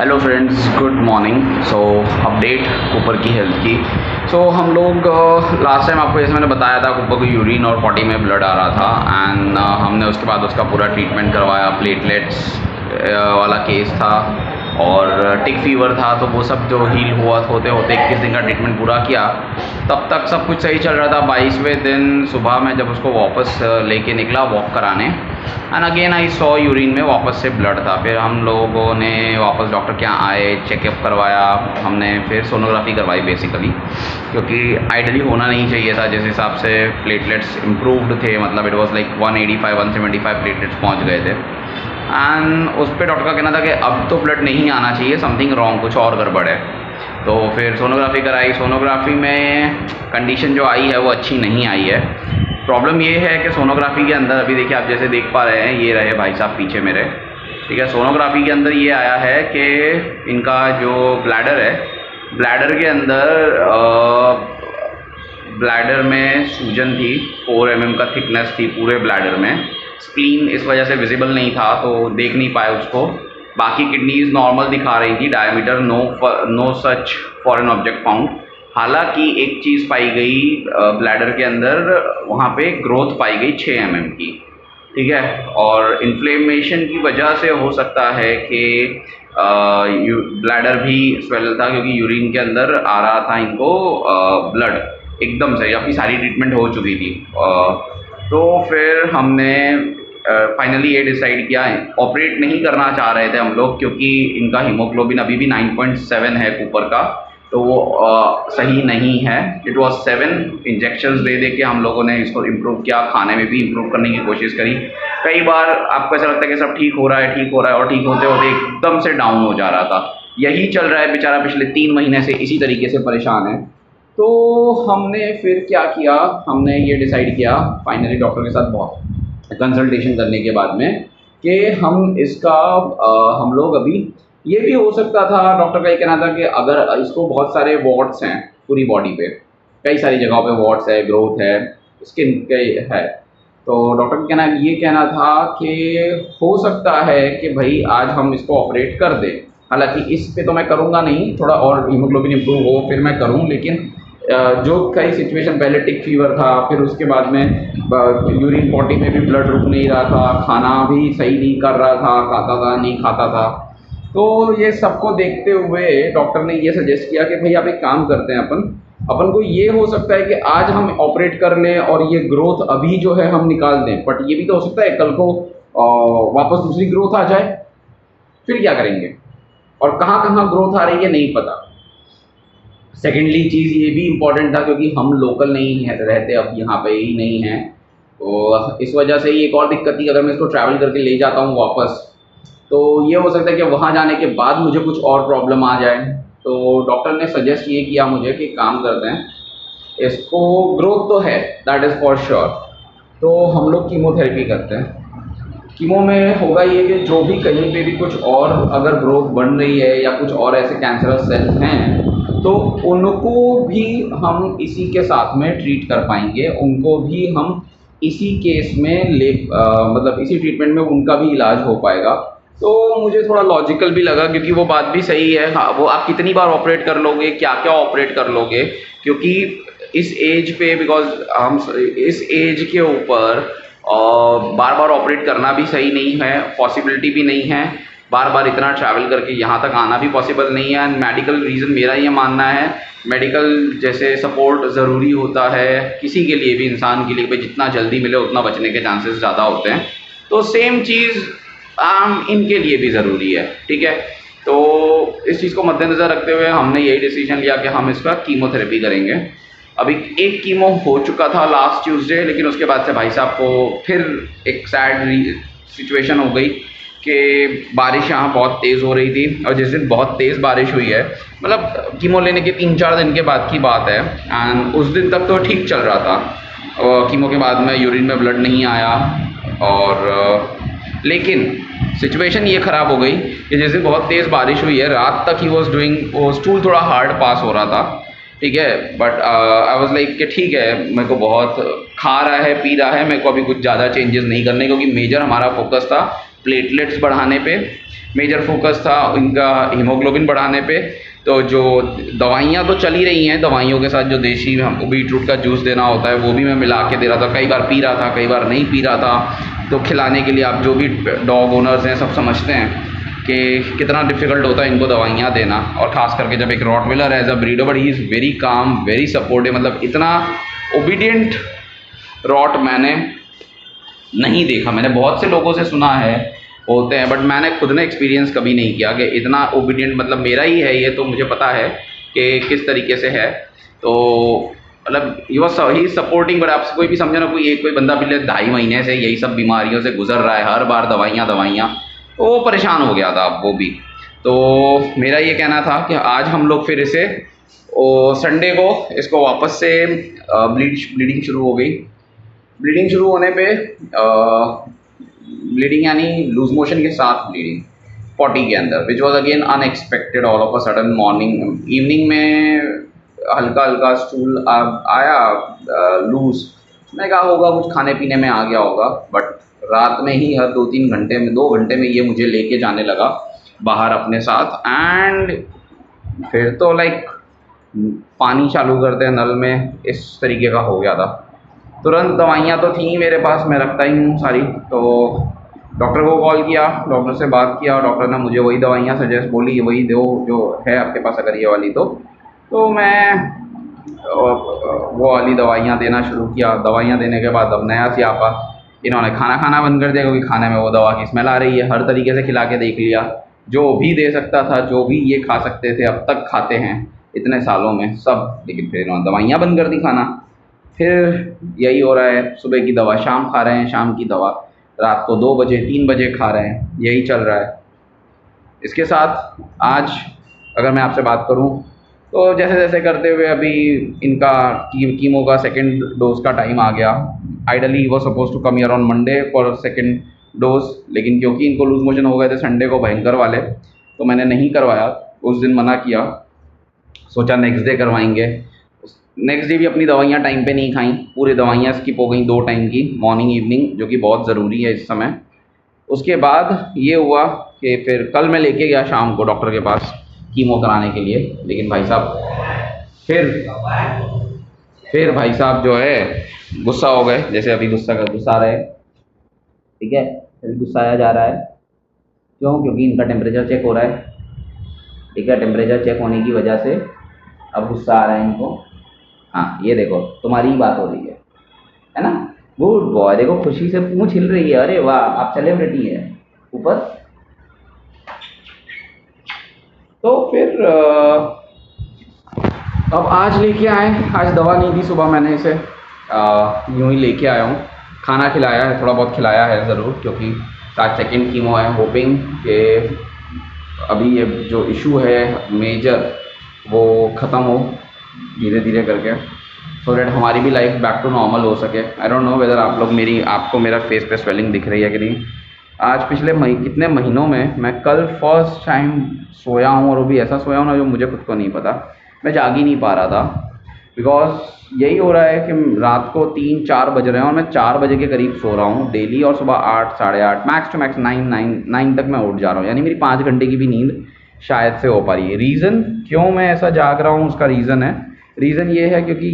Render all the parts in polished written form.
Hello friends, good morning. सो update Cooper की health की। हम लोग लास्ट टाइम आपको जैसे मैंने बताया था, कूपर को यूरिन और पॉटी में ब्लड आ रहा था एंड हमने उसके बाद उसका पूरा ट्रीटमेंट करवाया। प्लेटलेट्स वाला केस था और टिक फीवर था, तो वो सब जो हील हुआ होते होते 21 दिन का ट्रीटमेंट पूरा किया। तब तक सब कुछ सही चल रहा था। 22वें दिन सुबह में जब उसको वापस लेके निकला वॉक कराने, and again I saw urine में वापस से ब्लड था। फिर हम लोगों ने वापस डॉक्टर के यहाँ आए, चेकअप करवाया हमने, फिर सोनोग्राफी करवाई बेसिकली, क्योंकि आइडली होना नहीं चाहिए था। जिस हिसाब से प्लेटलेट्स इम्प्रूव्ड थे, मतलब इट वाज लाइक 185 175 प्लेटलेट्स पहुँच गए थे। एंड उस पर डॉक्टर का कहना था कि अब तो ब्लड नहीं आना चाहिए, समथिंग रॉन्ग, कुछ और गड़बड़ है। तो फिर सोनोग्राफी कराई। सोनोग्राफी में कंडीशन जो आई है वो अच्छी नहीं आई है। प्रॉब्लम ये है कि सोनोग्राफी के अंदर, अभी देखिए आप जैसे देख पा रहे हैं, ये रहे भाई साहब पीछे मेरे, ठीक है। सोनोग्राफी के अंदर ये आया है कि इनका जो ब्लैडर है, ब्लैडर के अंदर ब्लैडर में सूजन थी, 4 mm का थिकनेस थी पूरे ब्लैडर में। स्प्लीन इस वजह से विजिबल नहीं था, तो देख नहीं पाए उसको। बाकी किडनीज नॉर्मल दिखा रही थी, diameter no such foreign object found. हालांकि एक चीज़ पाई गई ब्लैडर के अंदर, वहाँ पे ग्रोथ पाई गई 6 mm की, ठीक है। और इन्फ्लेमेशन की वजह से हो सकता है कि ब्लैडर भी स्वेल था, क्योंकि यूरिन के अंदर आ रहा था इनको ब्लड एकदम से, जबकि सारी ट्रीटमेंट हो चुकी थी। तो फिर हमने फाइनली ये डिसाइड किया, ऑपरेट नहीं करना चाह रहे थे हम लोग, क्योंकि इनका हीमोग्लोबिन अभी भी 9.7 है कूपर का, तो वो सही नहीं है। इट वाज 7 इंजेक्शंस दे दे के हम लोगों ने इसको इम्प्रूव किया, खाने में भी इम्प्रूव करने की कोशिश करी। कई बार आपको ऐसा लगता है कि सब ठीक हो रहा है, ठीक हो रहा है, और ठीक होते होते एकदम से डाउन हो जा रहा था। यही चल रहा है, बेचारा पिछले 3 महीने से इसी तरीके से परेशान है। तो हमने फिर क्या किया, हमने ये डिसाइड किया फाइनली डॉक्टर के साथ बहुत कंसल्टेशन करने के बाद में, कि हम इसका हम लोग अभी, ये भी हो सकता था, डॉक्टर का ये कहना था कि अगर इसको बहुत सारे वॉट्स हैं पूरी बॉडी पे, कई सारी जगहों पे वॉट्स है, ग्रोथ है, स्किन के है, तो डॉक्टर का कहना ये कहना था कि हो सकता है कि भाई आज हम इसको ऑपरेट कर दें। हालांकि इस पे तो मैं करूँगा नहीं, थोड़ा और हीमोग्लोबिन इम्प्रूव हो फिर मैं करूँ, लेकिन जो कई सिचुएशन, पहले टिक फीवर था, फिर उसके बाद में यूरिन पॉटी में भी ब्लड रुक नहीं रहा था, खाना भी सही नहीं कर रहा था, खाता था नहीं खाता था। तो ये सबको देखते हुए डॉक्टर ने ये सजेस्ट किया कि भाई आप एक काम करते हैं, अपन को ये हो सकता है कि आज हम ऑपरेट कर लें और ये ग्रोथ अभी जो है हम निकाल दें, बट ये भी तो हो सकता है कल को वापस दूसरी ग्रोथ आ जाए, फिर क्या करेंगे, और कहाँ कहाँ ग्रोथ आ रही है नहीं पता। सेकेंडली चीज़ ये भी इम्पॉर्टेंट था, क्योंकि हम लोकल नहीं है, रहते अब यहाँ पे ही नहीं हैं, तो इस वजह से ही एक और दिक्कत थी, अगर मैं इसको ट्रैवल करके ले जाता हूँ वापस, तो ये हो सकता है कि वहाँ जाने के बाद मुझे कुछ और प्रॉब्लम आ जाए। तो डॉक्टर ने सजेस्ट ये किया मुझे कि काम करते हैं, इसको ग्रोथ तो है, दैट इज़ फॉर श्योर, तो हम लोग कीमोथेरेपी करते हैं। कीमो में होगा ये कि जो भी कहीं पे भी कुछ और अगर ग्रोथ बन रही है या कुछ और ऐसे कैंसरस सेल्स हैं, तो उनको भी हम इसी के साथ में ट्रीट कर पाएंगे, उनको भी हम इसी केस में मतलब इसी ट्रीटमेंट में उनका भी इलाज हो पाएगा। तो मुझे थोड़ा लॉजिकल भी लगा, क्योंकि वो बात भी सही है। हाँ, वो आप कितनी बार ऑपरेट कर लोगे, क्या क्या ऑपरेट कर लोगे, क्योंकि इस एज पे, बिकॉज हम इस एज के ऊपर बार बार ऑपरेट करना भी सही नहीं है, पॉसिबिलिटी भी नहीं है, बार बार इतना ट्रैवल करके यहाँ तक आना भी पॉसिबल नहीं है। मेडिकल रीज़न मेरा ये मानना है, मेडिकल जैसे सपोर्ट ज़रूरी होता है किसी के लिए भी, इंसान के लिए, भाई जितना जल्दी मिले उतना बचने के चांसेस ज़्यादा होते हैं, तो सेम चीज़ इनके लिए भी ज़रूरी है, ठीक है। तो इस चीज़ को मद्देनज़र रखते हुए हमने यही डिसीजन लिया कि हम इसका कीमोथेरेपी करेंगे। अभी एक कीमो हो चुका था लास्ट ट्यूसडे, लेकिन उसके बाद से भाई साहब को फिर एक सैड सिचुएशन हो गई कि बारिश यहाँ बहुत तेज़ हो रही थी, और जिस दिन बहुत तेज़ बारिश हुई है, मतलब कीमो लेने के 3-4 दिन के बाद की बात है, एंड उस दिन तक तो ठीक चल रहा था, कीमो के बाद में यूरिन में ब्लड नहीं आया, और लेकिन सिचुएशन ये ख़राब हो गई कि जिस दिन बहुत तेज़ बारिश हुई है, रात तक ही वो स्टूल थोड़ा हार्ड पास हो रहा था, ठीक है। बट आई वाज लाइक कि ठीक है, मेरे को बहुत खा रहा है, पी रहा है, मेरे को अभी कुछ ज़्यादा चेंजेस नहीं करने, क्योंकि मेजर हमारा फोकस था प्लेटलेट्स बढ़ाने पे मेजर फोकस था इनका हीमोग्लोबिन बढ़ाने पे। तो जो दवाइयाँ तो चल ही रही हैं, दवाइयों के साथ जो देसी हमको बीटरूट का जूस देना होता है वो भी मैं मिला के दे रहा था। कई बार पी रहा था, कई बार नहीं पी रहा था। तो खिलाने के लिए आप जो भी डॉग ओनर्स हैं सब समझते हैं कि कितना डिफ़िकल्ट होता है इनको दवाइयाँ देना, और ख़ास करके जब एक Rottweiler as a breeder, but he is very calm, very supportive. मतलब इतना ओबीडियंट रॉट मैंने नहीं देखा। मैंने बहुत से लोगों से सुना है होते हैं, बट मैंने खुद ने एक्सपीरियंस कभी नहीं किया कि इतना ओबीडियंट। मतलब मेरा ही है ये, तो मुझे पता है कि किस तरीके से है। तो मतलब ही सपोर्टिंग, बट आपसे कोई भी समझो ना, कोई बंदा पिछले 2.5 महीने से यही सब बीमारियों से गुजर रहा है, हर बार दवाइयाँ, तो वो परेशान हो गया था वो भी। तो मेरा ये कहना था कि आज हम लोग फिर इसे संडे को इसको वापस से ब्लीडिंग शुरू हो गई। ब्लीडिंग शुरू होने पे ब्लीडिंग यानी लूज मोशन के साथ ब्लीडिंग पॉटी के अंदर, which was again unexpected all of a sudden. Morning evening में हल्का हल्का स्टूल आया लूज। मैं कहा होगा कुछ खाने पीने में आ गया होगा, बट रात में ही हर 2-3 घंटे में, 2 घंटे में ये मुझे लेके जाने लगा बाहर अपने साथ। एंड फिर तो लाइक पानी चालू करते हैं नल में, इस तरीके का हो गया था। तुरंत दवाइयाँ तो थी मेरे पास, मैं रखता ही हूँ सारी। तो डॉक्टर को कॉल किया, डॉक्टर से बात किया, डॉक्टर ने मुझे वही दवाइयाँ सजेस्ट बोली, वही दो जो है आपके पास अगर ये वाली। तो मैं वो वाली दवाइयाँ देना शुरू किया। दवाइयाँ देने के बाद अब नया सियापा, इन्होंने खाना बंद कर दिया, क्योंकि खाने में वो दवा की स्मेल आ रही है। हर तरीके से खिला के देख लिया, जो भी दे सकता था, जो भी ये खा सकते थे अब तक खाते हैं इतने सालों में सब, लेकिन फिर इन्होंने दवाइयाँ बंद कर दी खाना। फिर यही हो रहा है, सुबह की दवा शाम खा रहे हैं, शाम की दवा रात को 2 बजे 3 बजे खा रहे हैं, यही चल रहा है। इसके साथ आज अगर मैं आपसे बात करूं तो जैसे जैसे करते हुए अभी इनका कीमो का सेकंड डोज का टाइम आ गया। आइडली वो suppose to come here on Monday for second dose, लेकिन क्योंकि इनको लूज मोशन हो गए थे संडे को भयंकर वाले, तो मैंने नहीं करवाया। उस दिन मना किया, सोचा नेक्स्ट डे करवाएंगे। नेक्स्ट डे भी अपनी दवाइयाँ टाइम पे नहीं खाई, पूरी दवाइयाँ स्किप हो गई 2 टाइम की, मॉर्निंग इवनिंग, जो कि बहुत ज़रूरी है इस समय। उसके बाद ये हुआ कि फिर कल मैं लेके गया शाम को डॉक्टर के पास कीमो कराने के लिए, लेकिन भाई साहब फिर भाई साहब जो है गुस्सा हो गए। जैसे अभी गुस्सा आ रहे हैं, ठीक है, अभी गुस्साया जा रहा है। क्यों? क्योंकि इनका टेम्परेचर चेक हो रहा है, ठीक है। टेम्परेचर चेक होने की वजह से अब गुस्सा आ रहा है इनको। हाँ, ये देखो तुम्हारी ही बात हो रही है ना। गुड बॉय, देखो खुशी से पूंछ हिल रही है। अरे वाह, आप सेलिब्रिटी हैं ऊपर। तो फिर अब आज लेके आए, आज दवा नहीं दी सुबह मैंने इसे, यूँ ही लेके आया हूँ। खाना खिलाया है, थोड़ा बहुत खिलाया है ज़रूर, क्योंकि आज सेकेंड कीमो है। होपिंग कि अभी ये जो इशू है मेजर वो ख़त्म हो धीरे धीरे करके, सो दैट हमारी भी लाइफ बैक टू नॉर्मल हो सके। आई डोंट नो वेदर आपको मेरा फेस पे स्वेलिंग दिख रही है कि नहीं। आज पिछले कितने महीनों में मैं कल फर्स्ट टाइम सोया हूँ, और वो भी ऐसा सोया हूँ ना जो मुझे खुद को नहीं पता। मैं जाग ही नहीं पा रहा था, बिकॉज यही हो रहा है कि रात को 3-4 बज रहे हैं और मैं 4 बजे के करीब सो रहा हूँ डेली, और सुबह 8, साढ़े 8, मैक्स टू मैक्स 9 तक मैं उठ जा रहा हूँ। यानी मेरी 5 घंटे की भी नींद शायद से हो पा रही है। रीज़न क्यों मैं ऐसा जाग रहा हूँ, उसका रीज़न ये है क्योंकि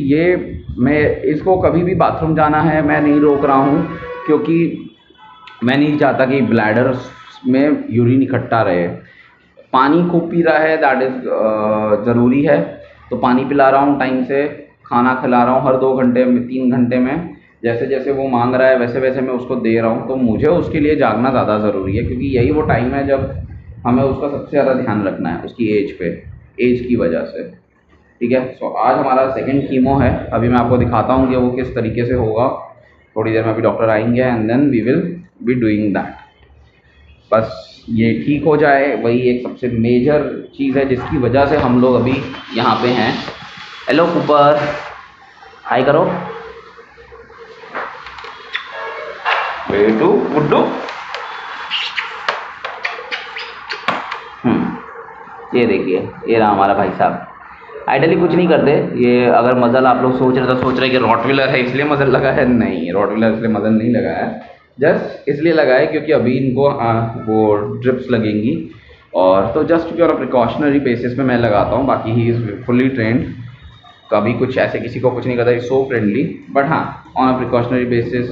मैं इसको कभी भी बाथरूम जाना है मैं नहीं रोक रहा हूँ, क्योंकि मैं नहीं चाहता कि ब्लैडर में यूरिन इकट्ठा रहे। पानी खूब पी रहा है, दैट इज़ ज़रूरी है, तो पानी पिला रहा हूँ टाइम से। खाना खिला रहा हूँ हर 2 घंटे में, 3 घंटे में, जैसे जैसे वो मांग रहा है वैसे वैसे मैं उसको दे रहा हूँ। तो मुझे उसके लिए जागना ज़्यादा ज़रूरी है, क्योंकि यही वो टाइम है जब हमें उसका सबसे ज़्यादा ध्यान रखना है, उसकी एज की वजह से, ठीक है। सो आज हमारा सेकंड कीमो है। अभी मैं आपको दिखाता हूँ कि वो किस तरीके से होगा। थोड़ी देर में अभी डॉक्टर आएंगे and then we will be doing that. बस ये ठीक हो जाए, वही एक सबसे मेजर चीज़ है जिसकी वजह से हम लोग अभी यहाँ पे हैं। हेलो कुपर, हाय करो बेटू गुड्डू। ये देखिए, ये रहा हमारा भाई साहब। आइडली कुछ नहीं करते ये। अगर मज़ल आप लोग सोच रहे कि रॉटविलर है इसलिए मज़ल लगा है, नहीं, रॉटविलर इसलिए मज़ल नहीं लगा है। जस्ट इसलिए लगा है क्योंकि अभी इनको वो ड्रिप्स लगेंगी और तो जस्ट प्योर प्रिकॉशनरी बेसिस पे मैं लगाता हूँ, बाकी ही इज़ फुली ट्रेंड, कभी कुछ ऐसे किसी को कुछ नहीं करता, सो फ्रेंडली, बट हाँ ऑन अ प्रिकॉशनरी बेसिस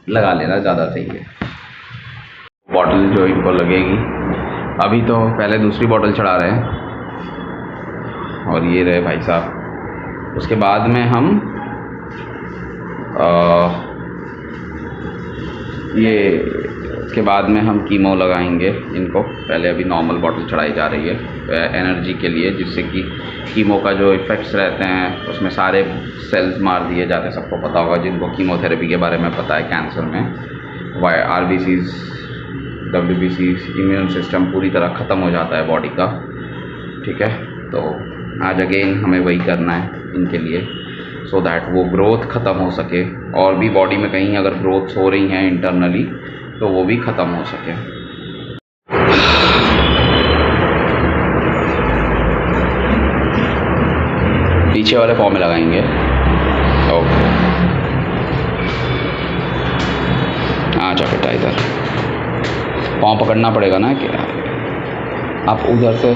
लगा लेना ज़्यादा सही है। बॉटल जो इनको लगेगी, अभी तो पहले दूसरी बॉटल चढ़ा रहे हैं और ये रहे भाई साहब। उसके बाद में हम उसके बाद में हम कीमो लगाएंगे इनको। पहले अभी नॉर्मल बॉटल चढ़ाई जा रही है एनर्जी के लिए, जिससे कि कीमो का जो इफ़ेक्ट्स रहते हैं उसमें सारे सेल्स मार दिए जाते हैं। सबको पता होगा जिनको कीमोथेरेपी के बारे में पता है, कैंसर में RBCs WBCs इम्यून सिस्टम पूरी तरह ख़त्म हो जाता है बॉडी का, ठीक है। तो आज अगेन हमें वही करना है इनके लिए, सो दैट वो ग्रोथ ख़त्म हो सके, और भी बॉडी में कहीं अगर ग्रोथ हो रही हैं इंटरनली तो वो भी ख़त्म हो सके। पीछे वाले पाँव में लगाएंगे। ओके, आ जा बेटा इधर, पाँव पकड़ना पड़ेगा ना, क्या आप उधर से